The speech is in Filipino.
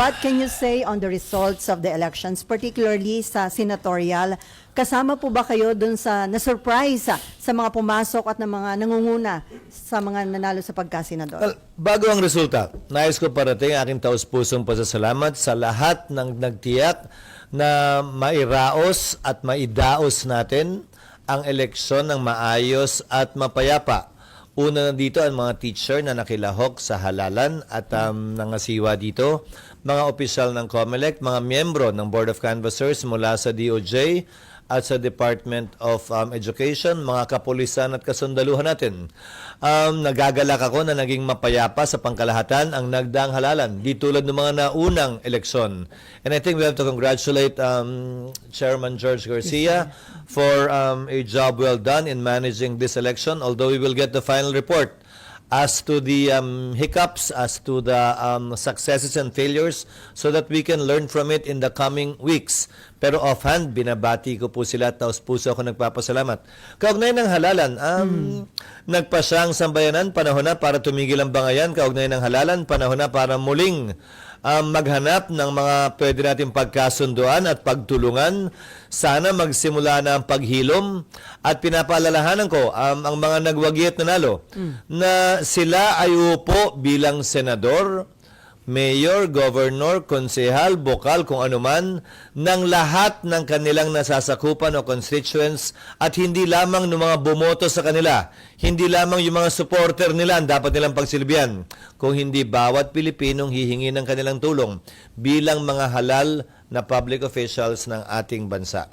What can you say on the results of the elections, particularly sa senatorial? Kasama po ba kayo dun sa na-surprise sa mga pumasok at ng mga nangunguna sa mga nanalo sa pagkasenador? Well, bago ang resulta, nais ko parating aking taus-pusong pasasalamat sa lahat ng nagtiyak na mairaos at maidaos natin ang eleksyon ng maayos at mapayapa. Una na dito ang mga teacher na nakilahok sa halalan at nangasiwa dito, mga opisyal ng COMELEC, mga miyembro ng Board of Canvassers mula sa DOJ at sa Department of Education, mga kapulisan at kasundaluhan natin. Nagagalak ako na naging mapayapa sa pangkalahatan ang nagdaang halalan, di tulad ng mga naunang eleksyon. And I think we have to congratulate Chairman George Garcia for a job well done in managing this election, although we will get the final report as to the hiccups, as to the successes and failures, so that we can learn from it in the coming weeks. Pero offhand, binabati ko po sila, taos-puso ako nagpapasalamat. Kaugnay ng halalan, nagpasyang sambayanan, panahon na para tumigil ang bangayan. Kaugnay ng halalan, panahon na para muling maghanap ng mga pwede natin pagkasunduan at pagtulungan. Sana magsimula na ang paghilom at pinapaalalahanan ko ang mga nagwagi at nanalo na sila ay upo bilang senador, mayor, governor, konsehal, bokal, kung anuman, ng lahat ng kanilang nasasakupan o constituents at hindi lamang ng mga bumoto sa kanila. Hindi lamang yung mga supporter nila ang dapat nilang pagsilbihan. Kung hindi bawat Pilipinong hihingi ng kanilang tulong bilang mga halal na public officials ng ating bansa.